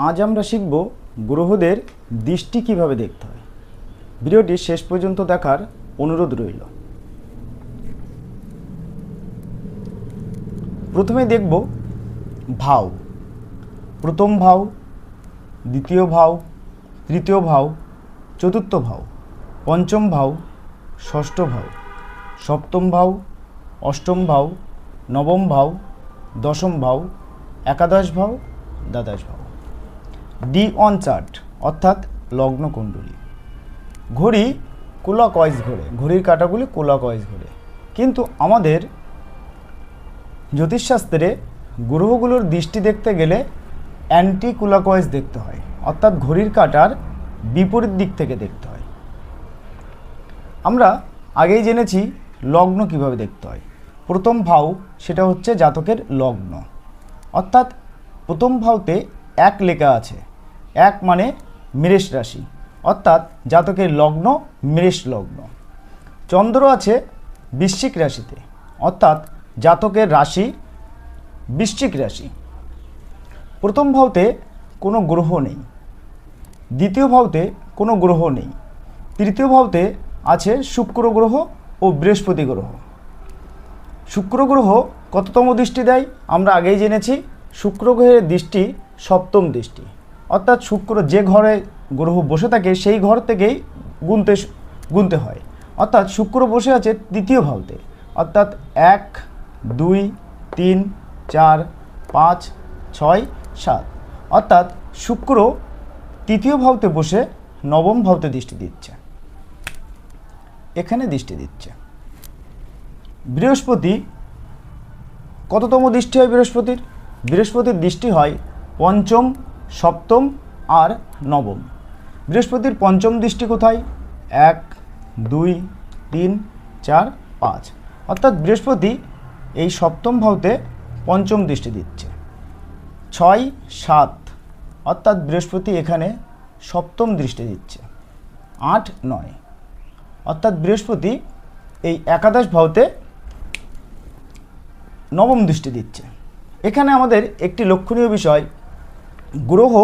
আজ আমরা শিখব গ্রহদের দৃষ্টি কিভাবে দেখতে হয়। ভিডিওটি শেষ পর্যন্ত দেখার অনুরোধ রইল। প্রথমে দেখব ভাও। প্রথম ভাও, দ্বিতীয় ভাও, তৃতীয় ভাও, চতুর্থ ভাও, পঞ্চম ভাও, ষষ্ঠ ভাও, সপ্তম ভাও, অষ্টম ভাও, নবম ভাও, দশম ভাও, একাদশ ভাও, দ্বাদশ ভাও। ডি অন চার্ট অর্থাৎ লগ্নকুণ্ডলী। ঘড়ি ক্লকওয়াইজ ঘোরে, ঘড়ির কাঁটাগুলি ক্লকওয়াইজ ঘোরে, কিন্তু আমাদের জ্যোতিষশাস্ত্রে গ্রহগুলোর দৃষ্টি দেখতে গেলে অ্যান্টি ক্লকওয়াইজ দেখতে হয়, অর্থাৎ ঘড়ির কাঁটার বিপরীত দিক থেকে দেখতে হয়। আমরা আগেই জেনেছি লগ্ন কিভাবে দেখতে হয়। প্রথম ভাও সেটা হচ্ছে জাতকের লগ্ন, অর্থাৎ প্রথম ভাওতে এক লেখা আছে। এক মানে মেষ রাশি, অর্থাৎ জাতকের লগ্ন মেষ লগ্ন। চন্দ্র আছে বৃশ্চিক রাশিতে, অর্থাৎ জাতকের রাশি বৃশ্চিক রাশি। প্রথম ভাওতে কোনো গ্রহ নেই, দ্বিতীয় ভাওতে কোনো গ্রহ নেই, তৃতীয় ভাওতে আছে শুক্র গ্রহ ও বৃহস্পতি গ্রহ। শুক্র গ্রহ কততম দৃষ্টি দেয় আমরা আগেই জেনেছি। শুক্র গ্রহের দৃষ্টি সপ্তম দৃষ্টি, অর্থাৎ শুক্র যে ঘরে গ্রহ বসে থাকে সেই ঘর থেকেই গুনতে হয়। অর্থাৎ শুক্র বসে আছে তৃতীয় ভাওতে, অর্থাৎ 1, 2, 3, 4, 5, 6, 7, অর্থাৎ শুক্র তৃতীয় ভাওতে বসে নবম ভাওতে দৃষ্টি দিচ্ছে, এখানে দৃষ্টি দিচ্ছে। বৃহস্পতি কততম দৃষ্টি হয় বৃহস্পতির? বৃহস্পতির দৃষ্টি হয় পঞ্চম, সপ্তম আর নবম। বৃহস্পতির পঞ্চম দৃষ্টি কোথায়? 1, 2, 3, 4, 5, অর্থাৎ বৃহস্পতি এই সপ্তম ভাওতে পঞ্চম দৃষ্টি দিচ্ছে। 6, 7, অর্থাৎ বৃহস্পতি এখানে সপ্তম দৃষ্টি দিচ্ছে। 8, 9, অর্থাৎ বৃহস্পতি এই একাদশ ভাওতে নবম দৃষ্টি দিচ্ছে। এখানে আমাদের একটি লক্ষণীয় বিষয়, গ্রহ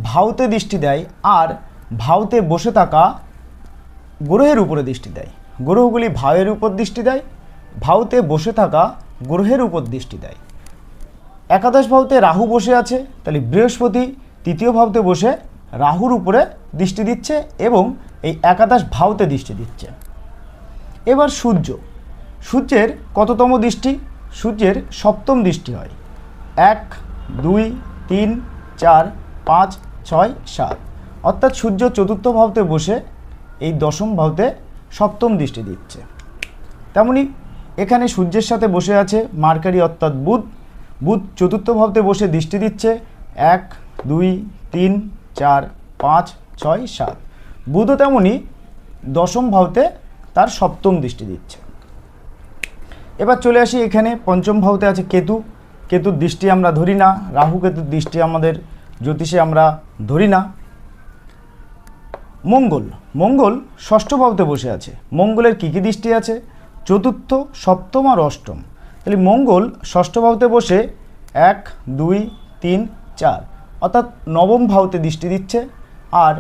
ভাওতে দৃষ্টি দেয় আর ভাওতে বসে থাকা গ্রহের উপরে দৃষ্টি দেয়। গ্রহগুলি ভাবের উপর দৃষ্টি দেয়, ভাওতে বসে থাকা গ্রহের উপর দৃষ্টি দেয়। একাদশ ভাওতে রাহু বসে আছে, তাহলে বৃহস্পতি তৃতীয় ভাওতে বসে রাহুর উপরে দৃষ্টি দিচ্ছে এবং এই একাদশ ভাওতে দৃষ্টি দিচ্ছে। এবার সূর্য, সূর্যের কততম দৃষ্টি? সূর্যের সপ্তম দৃষ্টি হয়। 1, 2, 3, 4, 5, 6, 7, অর্থাৎ সূর্য চতুর্থ ভাওতে বসে এই দশম ভাওতে সপ্তম দৃষ্টি দিচ্ছে। তেমনি এখানে সূর্যের সাথে বসে আছে মার্কারি অর্থাৎ বুধ, বুধ চতুর্থ ভাওতে বসে দৃষ্টি দিচ্ছে 1, 2, 3, 4, 5, 6, 7, বুধও তেমনি দশম ভাওতে তার সপ্তম দৃষ্টি দিচ্ছে। এবার চলে আসি এখানে পঞ্চম ভাওতে আছে কেতু, কেতুর দৃষ্টি আমরা ধরি না, রাহু কেতুর দৃষ্টি আমাদের জ্যোতিষে আমরা ধরি না। মঙ্গল, মঙ্গল ষষ্ঠ ভাওতে বসে আছে। মঙ্গলের কী কী দৃষ্টি আছে? চতুর্থ, সপ্তম আর অষ্টম। তাহলে মঙ্গল ষষ্ঠ ভাওতে বসে 1, 2, 3, 4, অর্থাৎ নবম ভাওতে দৃষ্টি দিচ্ছে। আর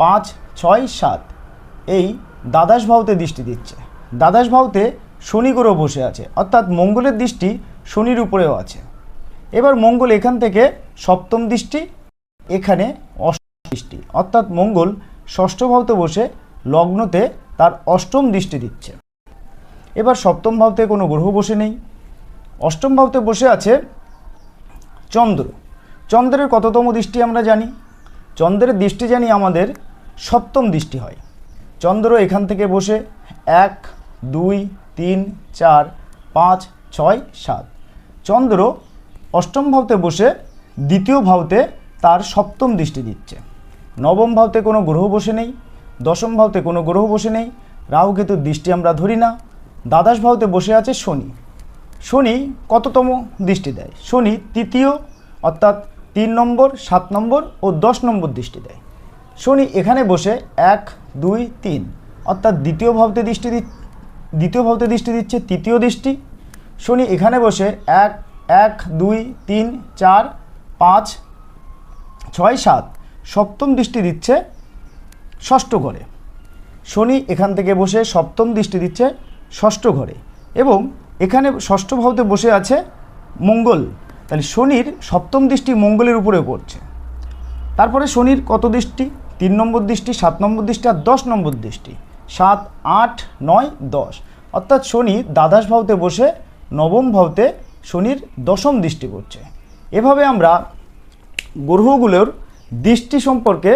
5, 6, 7 এই দ্বাদশ ভাওতে দৃষ্টি দিচ্ছে। দ্বাদশ ভাওতে শনি গ্রহ বসে আছে, অর্থাৎ মঙ্গলের দৃষ্টি শনির উপরেও আছে। এবার মঙ্গল এখান থেকে সপ্তম দৃষ্টি, এখানে অষ্টম দৃষ্টি, অর্থাৎ মঙ্গল ষষ্ঠ ভাওতে বসে লগ্নতে তার অষ্টম দৃষ্টি দিচ্ছে। এবার সপ্তম ভাওতে কোনো গ্রহ বসে নেই। অষ্টম ভাওতে বসে আছে চন্দ্র। চন্দ্রের কততম দৃষ্টি আমরা জানি? চন্দ্রের দৃষ্টি জানি আমাদের সপ্তম দৃষ্টি হয়। চন্দ্র এখান থেকে বসে 1, 2, 3, 4, 5, 6, 7, চন্দ্র অষ্টম ভাওতে বসে দ্বিতীয় ভাওতে তার সপ্তম দৃষ্টি দিচ্ছে। নবম ভাওতে কোনো গ্রহ বসে নেই, দশম ভাওতে কোনো গ্রহ বসে নেই, রাহু কেতুর দৃষ্টি আমরা ধরি না। দ্বাদশ ভাওতে বসে আছে শনি। শনি কততম দৃষ্টি দেয়? শনি তৃতীয়, অর্থাৎ 3 নম্বর, 7 নম্বর ও 10 নম্বর দৃষ্টি দেয়। শনি এখানে বসে 1, 2, 3, অর্থাৎ দ্বিতীয় ভাওতে দৃষ্টি দিচ্ছে, তৃতীয় দৃষ্টি। শনি এখানে বসে 1, 2, 3, 4, 5, ছয় সাত সপ্তম দৃষ্টি দিচ্ছে ষষ্ঠ ঘরে। শনি এখান থেকে বসে সপ্তম দৃষ্টি দিচ্ছে ষষ্ঠ ঘরে এবং এখানে ষষ্ঠ ভাবতে বসে আছে মঙ্গল, তাহলে শনির সপ্তম দৃষ্টি মঙ্গলের উপরে পড়ছে। তারপরে শনির কত দৃষ্টি? 3 নম্বর দৃষ্টি, 7 নম্বর দৃষ্টি আর 10 নম্বর দৃষ্টি। 7, 8, 9, 10, অর্থাৎ শনি দ্বাদশ ভাবতে বসে নবম ভাবতে শনির দশম দৃষ্টি পড়ছে। এভাবে আমরা গ্রহগুলোর দৃষ্টি সম্পর্কে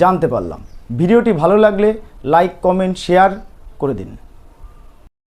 জানতে পারলাম। ভিডিওটি ভালো লাগলে লাইক, কমেন্ট, শেয়ার করে দিন।